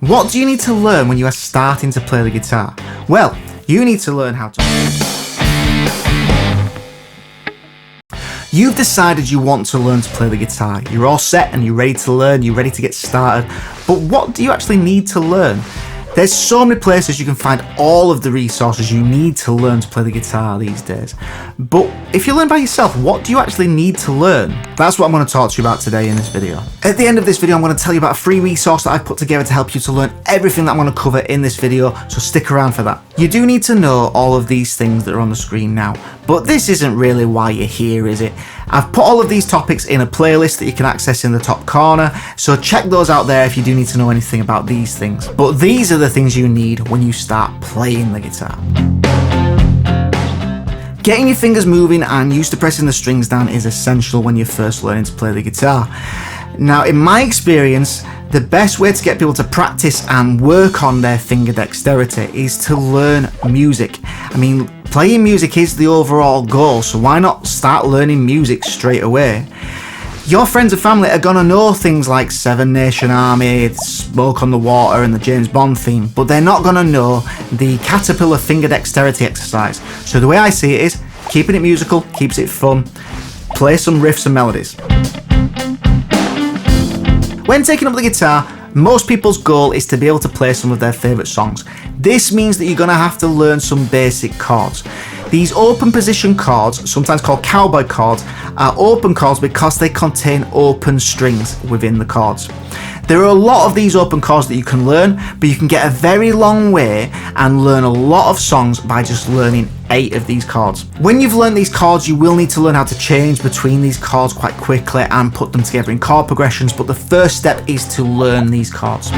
What do you need to learn when you are starting to play the guitar? Well, you need to learn how to... You've decided you want to learn to play the guitar. You're all set and you're ready to learn, you're ready to get started. But what do you actually need to learn? There's so many places you can find all of the resources you need to learn to play the guitar these days. But if you learn by yourself, what do you actually need to learn? That's what I'm going to talk to you about today in this video. At the end of this video, I'm going to tell you about a free resource that I've put together to help you to learn everything that I'm going to cover in this video, so stick around for that. You do need to know all of these things that are on the screen now, but this isn't really why you're here, is it? I've put all of these topics in a playlist that you can access in the top corner, so check those out there if you do need to know anything about these things. But these are the things you need when you start playing the guitar. Getting your fingers moving and used to pressing the strings down is essential when you're first learning to play the guitar. Now, in my experience, the best way to get people to practice and work on their finger dexterity is to learn music. I mean, playing music is the overall goal, so why not start learning music straight away? Your friends and family are gonna know things like Seven Nation Army, Smoke on the Water and the James Bond theme, but they're not gonna know the Caterpillar finger dexterity exercise. So the way I see it is, keeping it musical keeps it fun. Play some riffs and melodies. When taking up the guitar, most people's goal is to be able to play some of their favourite songs. This means that you're going to have to learn some basic chords. These open position chords, sometimes called cowboy chords, are open chords because they contain open strings within the chords. There are a lot of these open chords that you can learn, but you can get a very long way and learn a lot of songs by just learning 8 of these chords. When you've learned these chords, you will need to learn how to change between these chords quite quickly and put them together in chord progressions, but the first step is to learn these chords.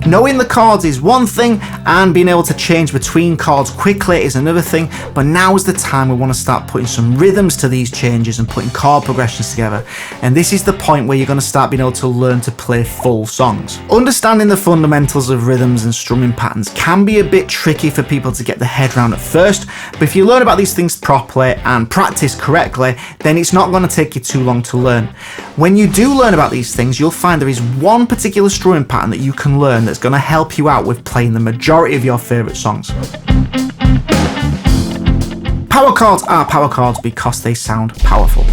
Knowing the chords is one thing, and being able to change between chords quickly is another thing, but now is the time we want to start putting some rhythms to these changes and putting chord progressions together. And this is the point where you're going to start being able to learn to play full songs. Understanding the fundamentals of rhythms and strumming patterns can be a bit tricky for people to get their head around at first, but if you learn about these things properly and practice correctly, then it's not going to take you too long to learn. When you do learn about these things, you'll find there is one particular strumming pattern that you can learn that's going to help you out with playing the majority of your favourite songs. Power chords are power chords because they sound powerful.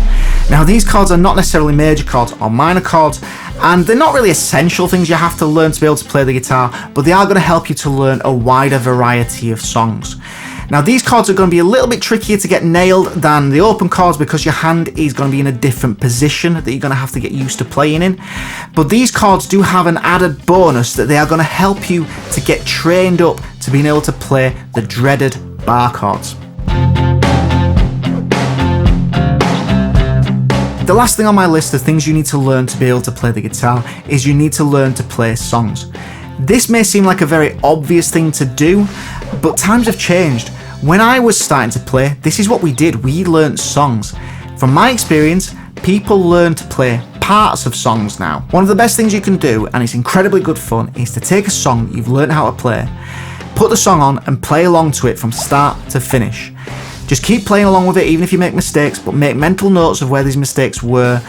Now, these chords are not necessarily major chords or minor chords, and they're not really essential things you have to learn to be able to play the guitar, but they are going to help you to learn a wider variety of songs. Now, these chords are going to be a little bit trickier to get nailed than the open chords because your hand is going to be in a different position that you're going to have to get used to playing in. But these chords do have an added bonus that they are going to help you to get trained up to being able to play the dreaded bar chords. The last thing on my list of things you need to learn to be able to play the guitar is you need to learn to play songs. This may seem like a very obvious thing to do, but times have changed. When I was starting to play, this is what we did. We learnt songs. From my experience, people learn to play parts of songs now. One of the best things you can do, and it's incredibly good fun, is to take a song you've learnt how to play, put the song on and play along to it from start to finish. Just keep playing along with it even if you make mistakes, but make mental notes of where these mistakes were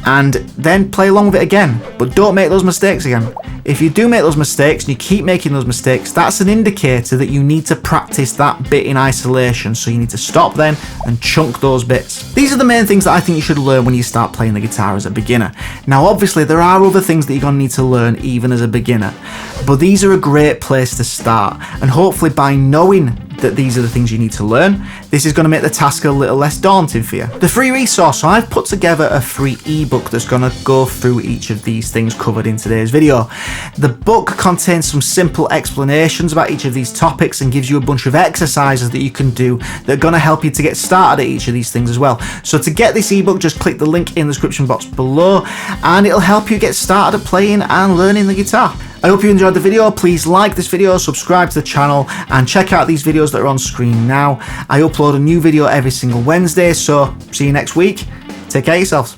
and then play along with it again, but don't make those mistakes again. If you do make those mistakes and you keep making those mistakes, that's an indicator that you need to practice that bit in isolation, so you need to stop then and chunk those bits. These are the main things that I think you should learn when you start playing the guitar as a beginner. Now, obviously there are other things that you're going to need to learn even as a beginner, but these are a great place to start, and hopefully by knowing that these are the things you need to learn, this is going to make the task a little less daunting for you. The free resource, so I've put together a free ebook that's going to go through each of these things covered in today's video. The book contains some simple explanations about each of these topics and gives you a bunch of exercises that you can do that are going to help you to get started at each of these things as well. So to get this ebook, just click the link in the description box below and it'll help you get started at playing and learning the guitar. I hope you enjoyed the video. Please like this video, subscribe to the channel, and check out these videos that are on screen now. I upload a new video every single Wednesday, so see you next week. Take care of yourselves.